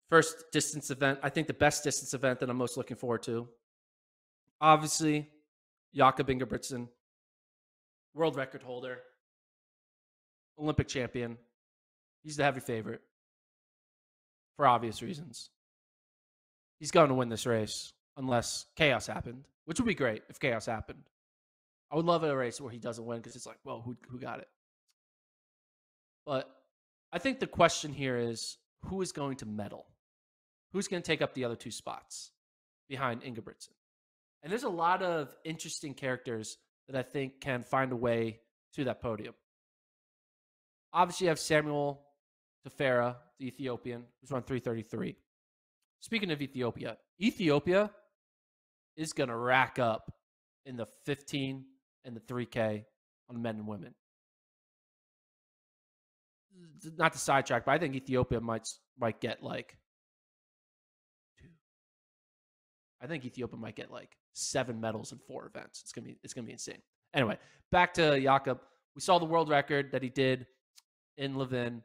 First distance event, I think the best distance event that I'm most looking forward to. Obviously, Jakob Ingebrigtsen, world record holder, Olympic champion. He's the heavy favorite for obvious reasons. He's going to win this race unless chaos happened, which would be great if chaos happened. I would love a race where he doesn't win because it's like, well, who got it? But I think the question here is who is going to medal? Who's going to take up the other two spots behind Ingebrigtsen? And there's a lot of interesting characters that I think can find a way to that podium. Obviously, you have Samuel Tefera, the Ethiopian, who's run 3:33. Speaking of Ethiopia is going to rack up in the 15 and the 3K on men and women. Not to sidetrack, but I think Ethiopia might get like Ethiopia might get like 7 medals in 4 events. It's gonna be insane. Anyway, back to Jakob. We saw the world record that he did in Levin,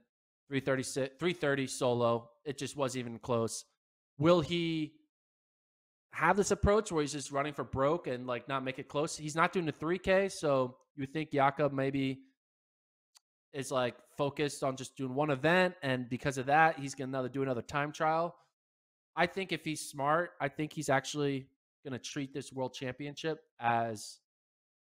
330 solo. It just wasn't even close. Will he have this approach where he's just running for broke and like not make it close? He's not doing the 3K, so you think Jakob maybe is like focused on just doing one event, and because of that, he's gonna do another time trial. I think if he's smart, I think he's actually gonna treat this world championship as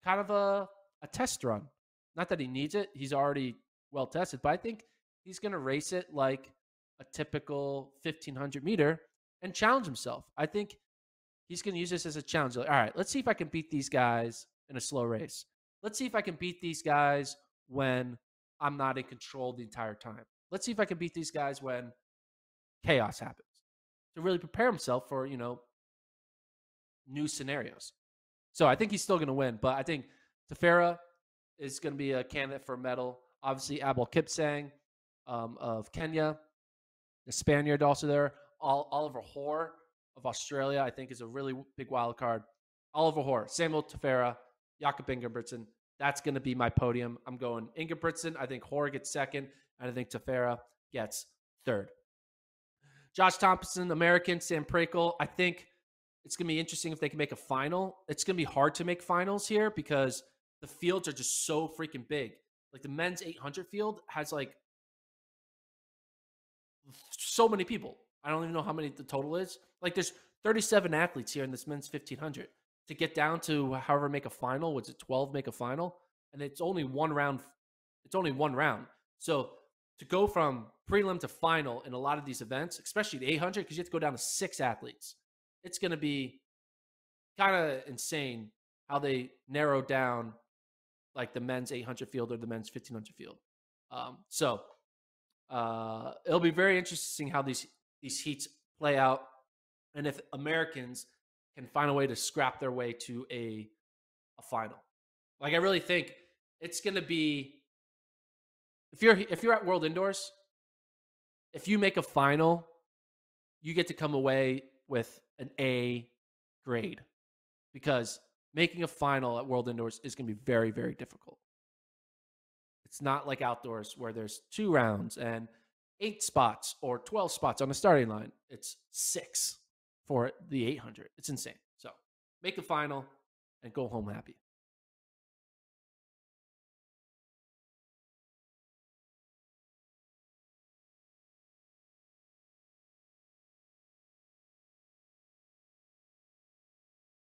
kind of a test run. Not that he needs it; he's already well tested, but I think he's gonna race it like a typical 1500 meter and challenge himself. I think he's gonna use this as a challenge. Like, all right, let's see if I can beat these guys in a slow race. Let's see if I can beat these guys when I'm not in control the entire time. Let's see if I can beat these guys when chaos happens. To really prepare himself for, new scenarios. So I think he's still going to win, but I think Tefera is going to be a candidate for a medal. Obviously, Abel Kipsang of Kenya, the Spaniard also there. Oliver Hoare of Australia, I think, is a really big wild card. Oliver Hoare, Samuel Tefera, Jakob Ingebrigtsen. That's going to be my podium. I'm going Ingebrigtsen. I think Hoare gets second, and I think Tefera gets third. Josh Thompson, American, Sam Prakel. I think it's going to be interesting if they can make a final. It's going to be hard to make finals here because the fields are just so freaking big. Like the men's 800 field has like so many people. I don't even know how many the total is. Like there's 37 athletes here in this men's 1500. To get down to however make a final, was it 12 make a final? And it's only one round. It's only one round. So to go from prelim to final in a lot of these events, especially the 800, because you have to go down to 6 athletes, it's going to be kind of insane how they narrow down like the men's 800 field or the men's 1500 field. So it'll be very interesting how these heats play out, and if Americans can find a way to scrap their way to a final. Like I really think it's going to be, if you're at World Indoors, if you make a final, you get to come away with an A grade, because making a final at World Indoors is going to be very, very difficult. It's not like outdoors where there's 2 rounds and 8 spots or 12 spots on the starting line. It's 6 for the 800. It's insane. So make the final and go home happy.